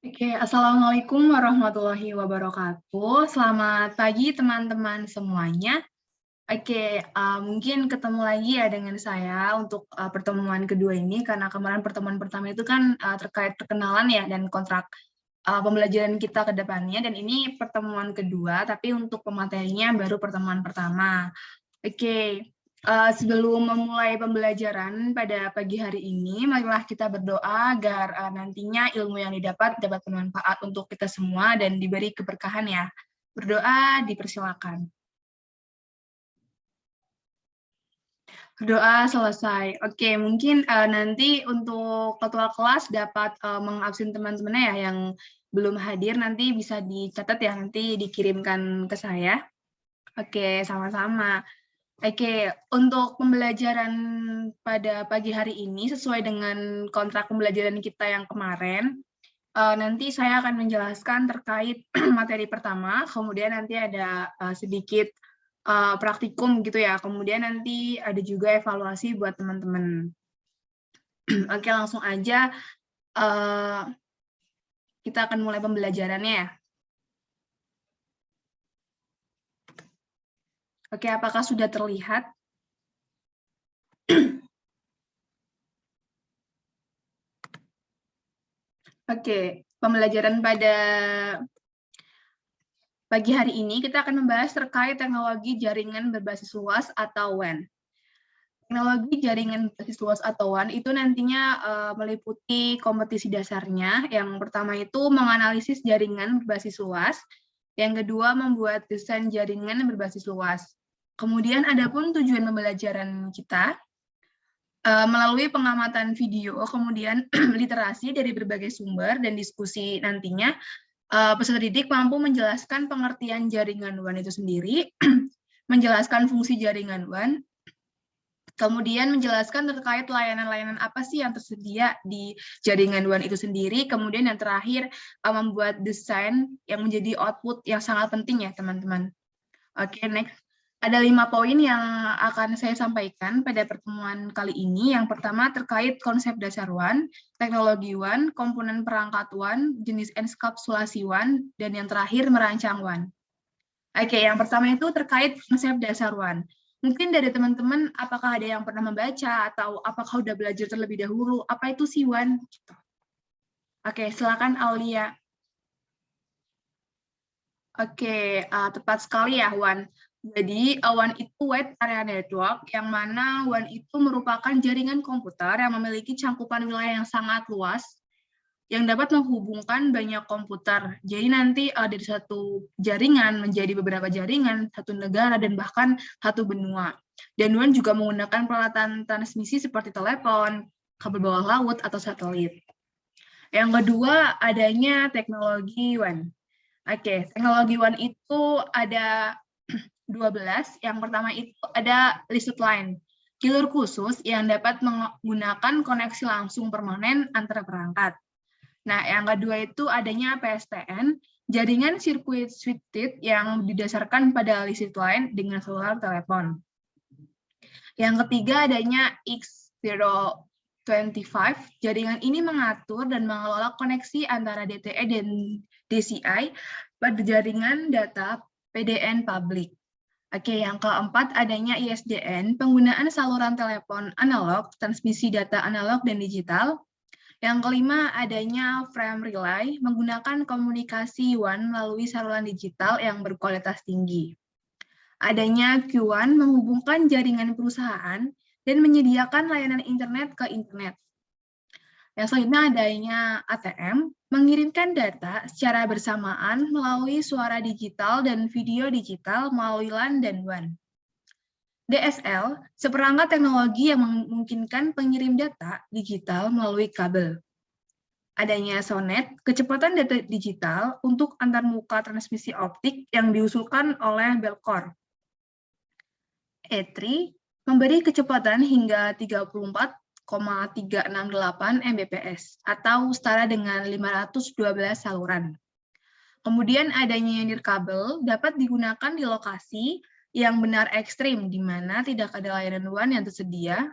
Oke, Assalamualaikum warahmatullahi wabarakatuh. Selamat pagi teman-teman semuanya. Oke, mungkin ketemu lagi ya dengan saya untuk pertemuan kedua ini, karena kemarin pertemuan pertama itu kan terkait perkenalan ya dan kontrak pembelajaran kita ke depannya, dan ini pertemuan kedua, tapi untuk pematerinya baru pertemuan pertama. Oke, sebelum memulai pembelajaran pada pagi hari ini, marilah kita berdoa agar nantinya ilmu yang dapat bermanfaat untuk kita semua dan diberi keberkahan ya. Berdoa dipersilakan. Berdoa selesai. Oke, mungkin nanti untuk ketua kelas dapat mengabsen teman-temannya ya yang belum hadir, nanti bisa dicatat ya, nanti dikirimkan ke saya. Oke, sama-sama. Oke, untuk pembelajaran pada pagi hari ini sesuai dengan kontrak pembelajaran kita yang kemarin, nanti saya akan menjelaskan terkait materi pertama, kemudian nanti ada sedikit praktikum gitu ya, kemudian nanti ada juga evaluasi buat teman-teman. Oke, langsung aja kita akan mulai pembelajarannya ya. Oke, apakah sudah terlihat? Oke, pembelajaran pada pagi hari ini kita akan membahas terkait teknologi jaringan berbasis luas atau WAN. Teknologi jaringan berbasis luas atau WAN itu nantinya meliputi kompetisi dasarnya. Yang pertama itu menganalisis jaringan berbasis luas. Yang kedua membuat desain jaringan berbasis luas. Kemudian adapun tujuan pembelajaran kita melalui pengamatan video, kemudian literasi dari berbagai sumber dan diskusi nantinya peserta didik mampu menjelaskan pengertian jaringan WAN itu sendiri, menjelaskan fungsi jaringan WAN, kemudian menjelaskan terkait layanan-layanan apa sih yang tersedia di jaringan WAN itu sendiri, kemudian yang terakhir membuat desain yang menjadi output yang sangat penting ya teman-teman. Oke, next. Ada 5 poin yang akan saya sampaikan pada pertemuan kali ini. Yang pertama terkait konsep dasar WAN, teknologi WAN, komponen perangkat WAN, jenis enskapsulasi WAN, dan yang terakhir merancang WAN. Oke, yang pertama itu terkait konsep dasar WAN. Mungkin dari teman-teman, apakah ada yang pernah membaca atau apakah udah belajar terlebih dahulu? Apa itu sih WAN? Oke, silakan Aulia. Oke, tepat sekali ya WAN. Jadi WAN itu Wide Area Network, yang mana WAN itu merupakan jaringan komputer yang memiliki cangkupan wilayah yang sangat luas, yang dapat menghubungkan banyak komputer. Jadi nanti dari satu jaringan menjadi beberapa jaringan, satu negara, dan bahkan satu benua. Dan WAN juga menggunakan peralatan transmisi seperti telepon, kabel bawah laut, atau satelit. Yang kedua, adanya teknologi WAN. Oke, teknologi WAN itu ada 12. Yang pertama itu ada listed line, jalur khusus yang dapat menggunakan koneksi langsung permanen antara perangkat. Nah, yang kedua itu adanya PSTN, jaringan circuit switched yang didasarkan pada listed line dengan seluler telepon. Yang ketiga adanya X025, jaringan ini mengatur dan mengelola koneksi antara DTE dan DCI pada jaringan data PDN publik. Oke, yang keempat adanya ISDN, penggunaan saluran telepon analog, transmisi data analog dan digital. Yang kelima adanya frame relay, menggunakan komunikasi WAN melalui saluran digital yang berkualitas tinggi. Adanya Q1 menghubungkan jaringan perusahaan dan menyediakan layanan internet ke internet. Yang selanjutnya adanya ATM, mengirimkan data secara bersamaan melalui suara digital dan video digital melalui LAN dan WAN. DSL, seperangkat teknologi yang memungkinkan pengirim data digital melalui kabel. Adanya SONET, kecepatan data digital untuk antarmuka transmisi optik yang diusulkan oleh Bellcore. E3 memberi kecepatan hingga 34,368 Mbps atau setara dengan 512 saluran. Kemudian adanya nirkabel dapat digunakan di lokasi yang benar ekstrim, di mana tidak ada layanan WAN yang tersedia,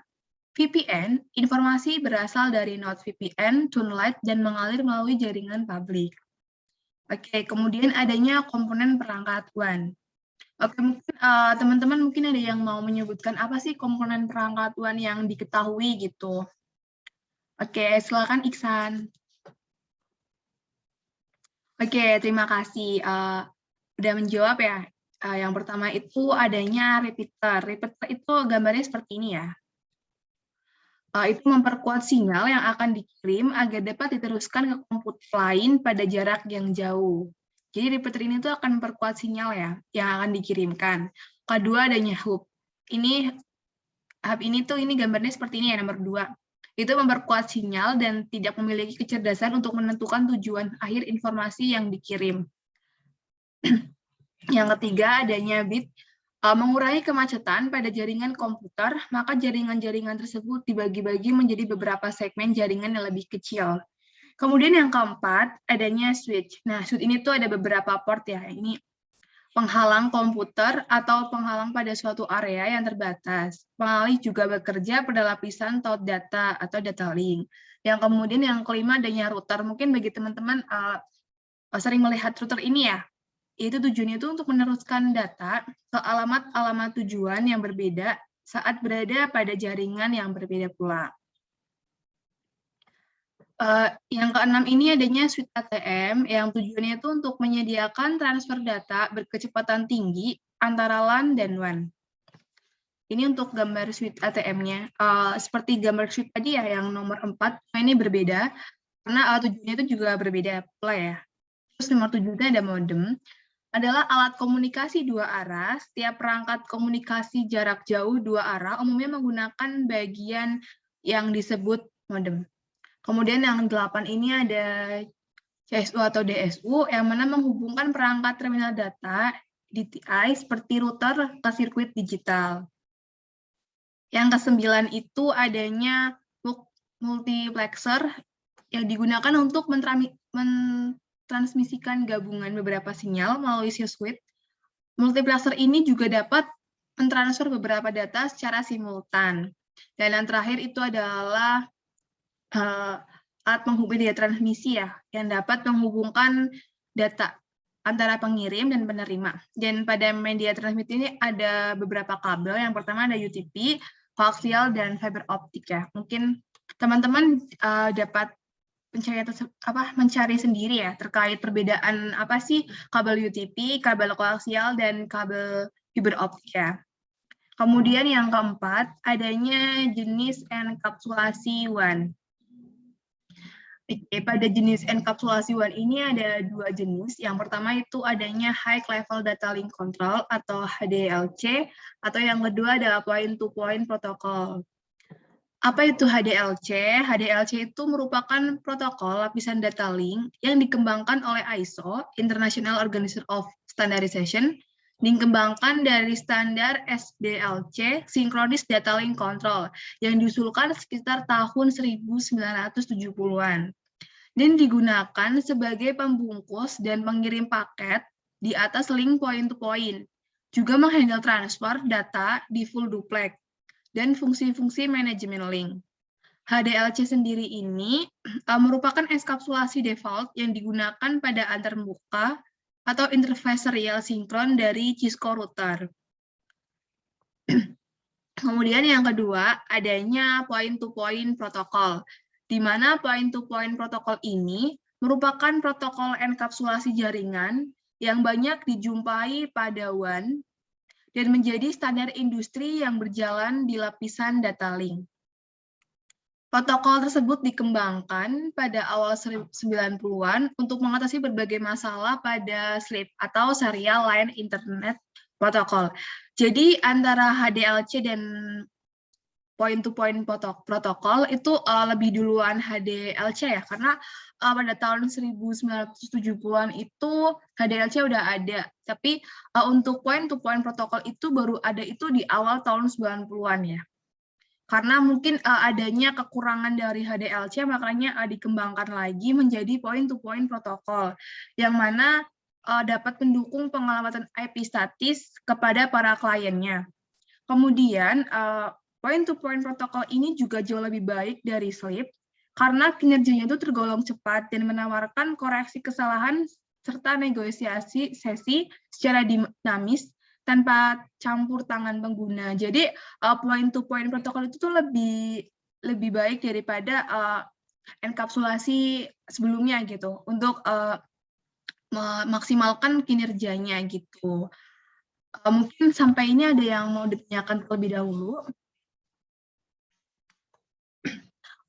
VPN, informasi berasal dari node VPN, Tunlight, dan mengalir melalui jaringan publik. Oke, kemudian adanya komponen perangkat WAN. Oke, mungkin teman-teman mungkin ada yang mau menyebutkan apa sih komponen perangkat WAN yang diketahui gitu. Oke, silakan Iksan. Oke, terima kasih. Udah menjawab ya. Yang pertama itu adanya repeater. Repeater itu gambarnya seperti ini ya. Itu memperkuat sinyal yang akan dikirim agar dapat diteruskan ke komputer lain pada jarak yang jauh. Jadi repeater ini tuh akan memperkuat sinyal ya, yang akan dikirimkan. Kedua adanya hub. Hub ini tuh ini gambarnya seperti ini ya, nomor 2. Itu memperkuat sinyal dan tidak memiliki kecerdasan untuk menentukan tujuan akhir informasi yang dikirim. Yang ketiga adanya bit. Mengurangi kemacetan pada jaringan komputer, maka jaringan-jaringan tersebut dibagi-bagi menjadi beberapa segmen jaringan yang lebih kecil. Kemudian yang keempat, adanya switch. Nah, switch ini tuh ada beberapa port ya. Ini penghalang komputer atau penghalang pada suatu area yang terbatas. Pengalih juga bekerja pada lapisan taut data atau data link. Yang kemudian yang kelima adanya router. Mungkin bagi teman-teman sering melihat router ini ya. Itu tujuannya itu untuk meneruskan data ke alamat-alamat tujuan yang berbeda saat berada pada jaringan yang berbeda pula. Yang keenam ini adanya switch ATM yang tujuannya itu untuk menyediakan transfer data berkecepatan tinggi antara LAN dan WAN. Ini untuk gambar switch ATM-nya. Seperti gambar switch tadi ya yang nomor 4, ini berbeda karena tujuannya itu juga berbeda pula ya. Terus nomor 7 ada modem. Adalah alat komunikasi dua arah. Setiap perangkat komunikasi jarak jauh dua arah umumnya menggunakan bagian yang disebut modem. Kemudian yang 8 ini ada CSU atau DSU yang mana menghubungkan perangkat terminal data DTI seperti router ke sirkuit digital. Yang ke-9 itu adanya multiplexer yang digunakan untuk transmisikan gabungan beberapa sinyal melalui sirkuit. Multiplexer ini juga dapat mentransfer beberapa data secara simultan. Dan yang terakhir itu adalah alat penghubung media transmisi ya, yang dapat menghubungkan data antara pengirim dan penerima. Dan pada media transmisi ini ada beberapa kabel. Yang pertama ada UTP, koaksial, dan fiber optik ya. Mungkin teman-teman dapat mencari sendiri ya terkait perbedaan apa sih kabel UTP, kabel koaksial, dan kabel fiber optik ya. Kemudian yang keempat, adanya jenis enkapsulasi WAN. Oke, pada jenis enkapsulasi WAN ini ada dua jenis. Yang pertama itu adanya High Level Data Link Control atau HDLC, atau yang kedua adalah Point-to-Point Protocol. Apa itu HDLC? HDLC itu merupakan protokol lapisan data link yang dikembangkan oleh ISO, International Organization of Standardization, dikembangkan dari standar SDLC, Synchronous Data Link Control, yang diusulkan sekitar tahun 1970-an, dan digunakan sebagai pembungkus dan pengirim paket di atas link point-to-point, juga menghandle transfer data di full duplex, dan fungsi-fungsi manajemen link. HDLC sendiri ini merupakan enkapsulasi default yang digunakan pada antarmuka atau interface serial sinkron dari Cisco router. Kemudian yang kedua, adanya point-to-point protocol, di mana point-to-point protocol ini merupakan protokol enkapsulasi jaringan yang banyak dijumpai pada WAN dan menjadi standar industri yang berjalan di lapisan data link. Protokol tersebut dikembangkan pada awal 90-an untuk mengatasi berbagai masalah pada SLIP atau Serial Line Internet Protocol. Jadi antara HDLC dan point-to-point protokol itu lebih duluan HDLC ya, karena pada tahun 1970-an itu HDLC udah ada, tapi untuk point-to-point protokol itu baru ada itu di awal tahun 90-an ya. Karena mungkin adanya kekurangan dari HDLC, makanya dikembangkan lagi menjadi point-to-point protokol, yang mana dapat mendukung pengelamatan IP statis kepada para kliennya. Kemudian, point-to-point protokol ini juga jauh lebih baik dari SLIP karena kinerjanya itu tergolong cepat dan menawarkan koreksi kesalahan serta negosiasi sesi secara dinamis tanpa campur tangan pengguna. Jadi point-to-point protokol itu tuh lebih baik daripada enkapsulasi sebelumnya gitu untuk memaksimalkan kinerjanya gitu. Mungkin sampai ini ada yang mau ditanyakan terlebih dahulu.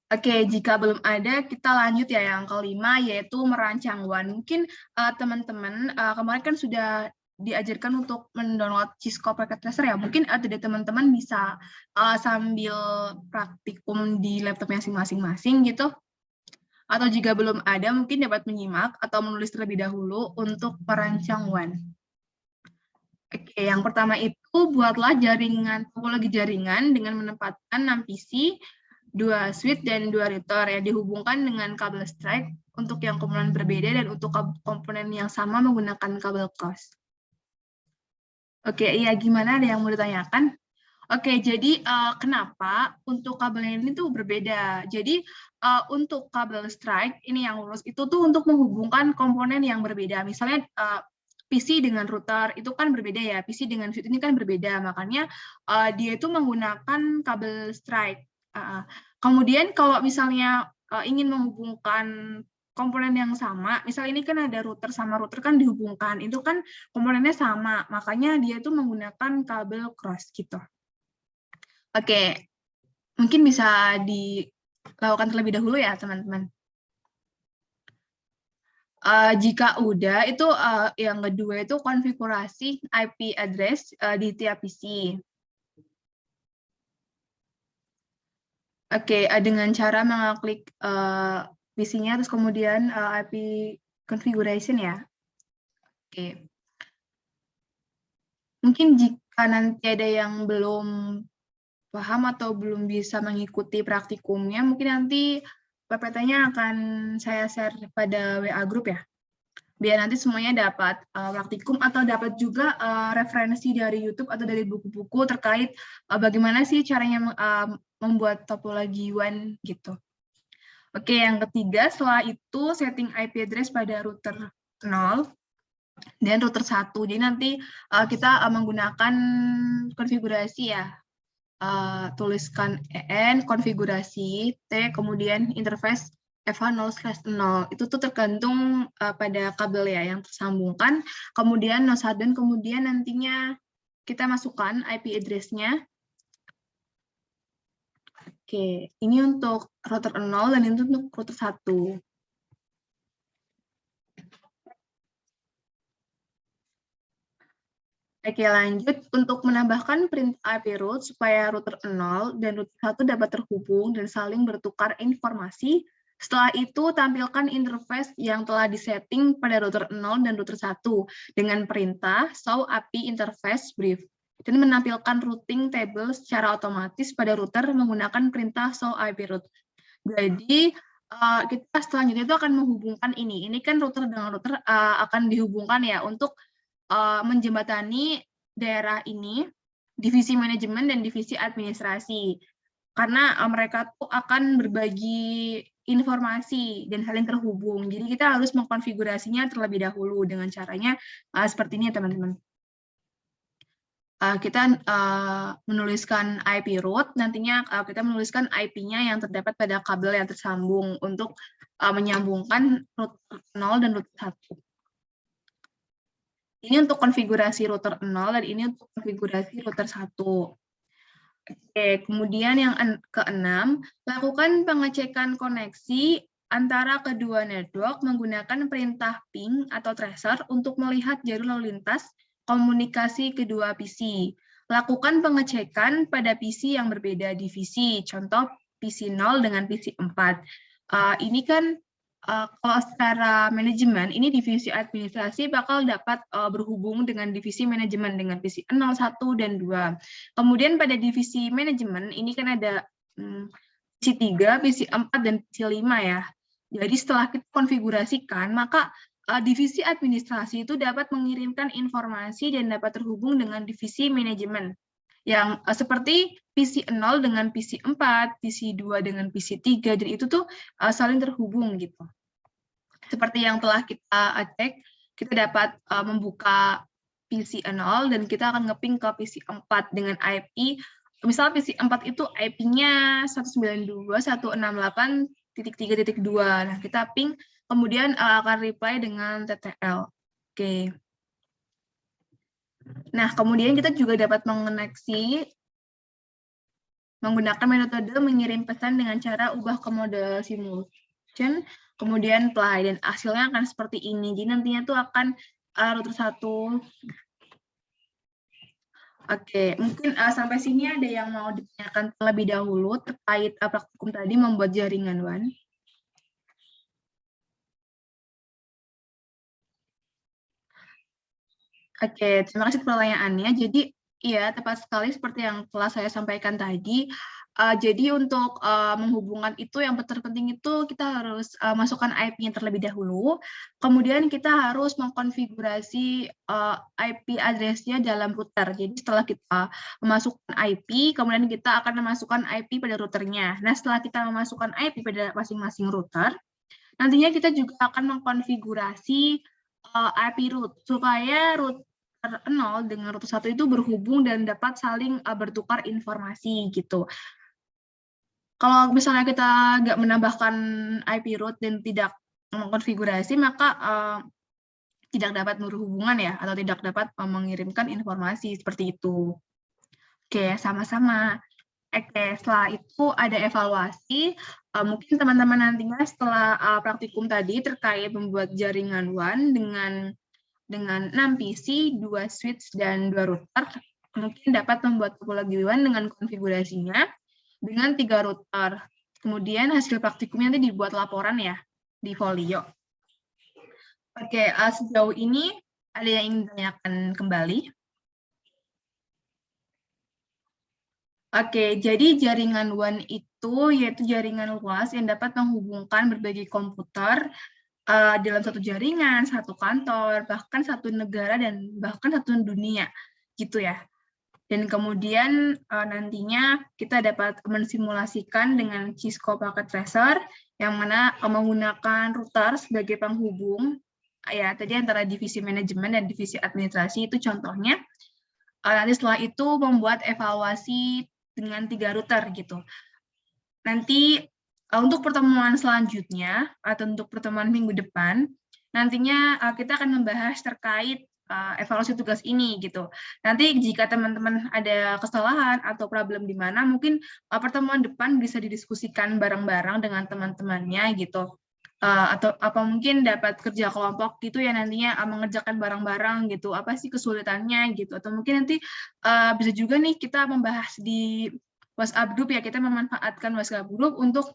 Oke, jika belum ada, kita lanjut ya yang kelima, yaitu merancang WAN. Mungkin teman-teman kemarin kan sudah diajarkan untuk mendownload Cisco Packet Tracer ya. Mungkin tidak teman-teman bisa sambil praktikum di laptopnya masing-masing gitu. Atau jika belum ada, mungkin dapat menyimak atau menulis terlebih dahulu untuk merancang WAN. Oke, yang pertama itu buatlah topologi jaringan dengan menempatkan 6 PC, 2 switch dan 2 router yang dihubungkan dengan kabel strike untuk yang komponen berbeda dan untuk komponen yang sama menggunakan kabel cross. Oke, iya gimana? Ada yang mau ditanyakan? Oke, jadi kenapa untuk kabel ini tuh berbeda? Jadi untuk kabel strike ini yang lurus itu tuh untuk menghubungkan komponen yang berbeda. Misalnya PC dengan router itu kan berbeda ya, PC dengan switch ini kan berbeda, makanya dia itu menggunakan kabel strike. Kemudian kalau misalnya ingin menghubungkan komponen yang sama, misalnya ini kan ada router sama router kan dihubungkan, itu kan komponennya sama, makanya dia itu menggunakan kabel cross gitu. Oke, mungkin bisa dilakukan terlebih dahulu ya teman-teman. Jika udah, itu yang kedua itu konfigurasi IP address di tiap PC. Oke, dengan cara mengklik PC-nya, terus kemudian IP configuration ya. Oke. Mungkin jika nanti ada yang belum paham atau belum bisa mengikuti praktikumnya, mungkin nanti PPT-nya akan saya share pada WA group ya, biar nanti semuanya dapat praktikum atau dapat juga referensi dari YouTube atau dari buku-buku terkait bagaimana sih caranya membuat topologi WAN gitu. Oke, yang ketiga, setelah itu setting IP address pada router 0 dan router 1. Jadi nanti kita menggunakan konfigurasi ya. Tuliskan EN, konfigurasi, T, kemudian interface FH0/0. Itu tuh tergantung pada kabel ya yang tersambungkan. Kemudian 01 dan kemudian nantinya kita masukkan IP address-nya. Oke, ini untuk router 0 dan ini untuk router 1. Oke, lanjut. Untuk menambahkan perintah IP route supaya router 0 dan router 1 dapat terhubung dan saling bertukar informasi. Setelah itu, tampilkan interface yang telah disetting pada router 0 dan router 1 dengan perintah show API interface brief dan menampilkan routing table secara otomatis pada router menggunakan perintah show IP route. Jadi, kita selanjutnya itu akan menghubungkan ini. Ini kan router dengan router akan dihubungkan ya untuk menjembatani daerah ini, divisi manajemen dan divisi administrasi. Karena mereka tuh akan berbagi informasi dan saling terhubung. Jadi kita harus mengkonfigurasinya terlebih dahulu dengan caranya seperti ini ya teman-teman. Kita menuliskan IP route, nantinya kita menuliskan IP-nya yang terdapat pada kabel yang tersambung untuk menyambungkan router 0 dan router 1. Ini untuk konfigurasi router 0 dan ini untuk konfigurasi router 1. Oke, kemudian yang keenam, lakukan pengecekan koneksi antara kedua network menggunakan perintah ping atau tracer untuk melihat jalur lalu lintas komunikasi kedua PC. Lakukan pengecekan pada PC yang berbeda divisi, contoh PC 0 dengan PC 4. Ini kan kalau secara manajemen, ini divisi administrasi bakal dapat berhubung dengan divisi manajemen dengan PC 0, 1, dan 2. Kemudian pada divisi manajemen, ini kan ada PC 3, PC 4, dan PC 5 ya. Jadi setelah kita konfigurasikan, maka divisi administrasi itu dapat mengirimkan informasi dan dapat terhubung dengan divisi manajemen. yang seperti PC0 dengan PC4, PC2 dengan PC3, jadi itu tuh saling terhubung gitu. Seperti yang telah kita cek, kita dapat membuka PC0 dan kita akan ngeping ke PC4 dengan IP. Misal PC4 itu IP-nya 192.168.3.2. Nah, kita ping, kemudian akan reply dengan TTL. Oke. Nah, kemudian kita juga dapat mengoneksi menggunakan metode mengirim pesan dengan cara ubah ke mode simulation, kemudian play, dan hasilnya akan seperti ini. Jadi nantinya tuh akan router 1. Oke, mungkin sampai sini ada yang mau ditanyakan terlebih dahulu terkait praktikum tadi membuat jaringan WAN. Oke, terima kasih pertanyaannya. Jadi, iya, tepat sekali seperti yang telah saya sampaikan tadi. Jadi untuk menghubungkan itu yang terpenting itu kita harus masukkan IP-nya terlebih dahulu. Kemudian kita harus mengkonfigurasi IP address-nya dalam router. Jadi setelah kita memasukkan IP, kemudian kita akan memasukkan IP pada routernya. Nah, setelah kita memasukkan IP pada masing-masing router, nantinya kita juga akan mengkonfigurasi IP root supaya router 0 dengan router 1 itu berhubung dan dapat saling bertukar informasi gitu. Kalau misalnya kita nggak menambahkan IP root dan tidak mengkonfigurasi, maka tidak dapat berhubungan ya, atau tidak dapat mengirimkan informasi seperti itu. Oke, sama-sama. Oke, setelah itu ada evaluasi. Mungkin teman-teman nantinya setelah praktikum tadi terkait membuat jaringan WAN dengan 6 PC, 2 switch, dan 2 router, mungkin dapat membuat topologi WAN dengan konfigurasinya dengan 3 router. Kemudian hasil praktikumnya nanti dibuat laporan ya, di folio. Oke, sejauh ini ada yang ingin ditanyakan kembali? Oke, jadi jaringan WAN itu yaitu jaringan luas yang dapat menghubungkan berbagai komputer dalam satu jaringan, satu kantor, bahkan satu negara, dan bahkan satu dunia, gitu ya. Dan kemudian nantinya kita dapat mensimulasikan dengan Cisco Packet Tracer, yang mana menggunakan router sebagai penghubung, ya tadi antara divisi manajemen dan divisi administrasi itu contohnya. Nanti setelah itu membuat evaluasi dengan 3 router gitu. Nanti untuk pertemuan selanjutnya atau untuk pertemuan minggu depan, nantinya kita akan membahas terkait evaluasi tugas ini gitu. Nanti jika teman-teman ada kesalahan atau problem di mana, mungkin pertemuan depan bisa didiskusikan bareng-bareng dengan teman-temannya gitu. Atau apa mungkin dapat kerja kelompok gitu ya nantinya mengerjakan bareng-bareng gitu. Apa sih kesulitannya gitu. Atau mungkin nanti bisa juga nih kita membahas di WhatsApp group ya, kita memanfaatkan WhatsApp group untuk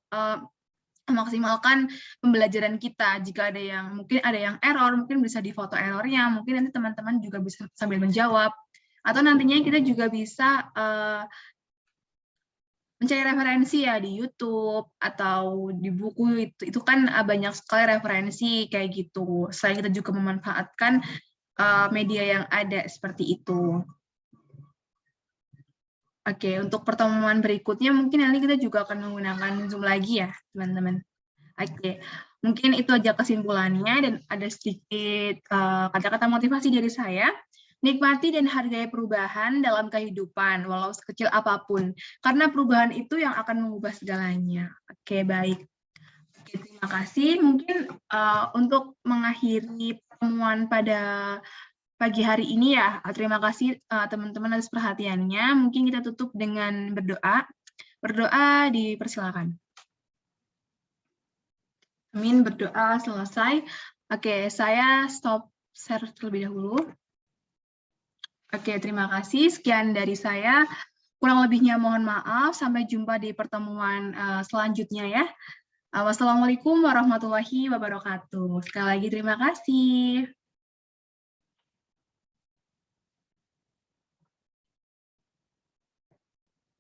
memaksimalkan pembelajaran kita. Jika ada yang mungkin ada yang error, mungkin bisa difoto errornya, mungkin nanti teman-teman juga bisa sambil menjawab. Atau nantinya kita juga bisa mencari referensi ya di YouTube atau di buku, itu kan banyak sekali referensi kayak gitu. Selain kita juga memanfaatkan media yang ada seperti itu. Oke, untuk pertemuan berikutnya mungkin nanti kita juga akan menggunakan Zoom lagi ya, teman-teman. Oke, mungkin itu aja kesimpulannya, dan ada sedikit kata-kata motivasi dari saya. Nikmati dan hargai perubahan dalam kehidupan, walau sekecil apapun. Karena perubahan itu yang akan mengubah segalanya. Oke, baik. Oke, terima kasih. Mungkin untuk mengakhiri pertemuan pada pagi hari ini ya, terima kasih teman-teman atas perhatiannya. Mungkin kita tutup dengan berdoa. Berdoa dipersilakan. Amin, berdoa selesai. Oke, saya stop share terlebih dahulu. Oke, terima kasih. Sekian dari saya. Kurang lebihnya mohon maaf. Sampai jumpa di pertemuan selanjutnya ya. Wassalamualaikum warahmatullahi wabarakatuh. Sekali lagi terima kasih.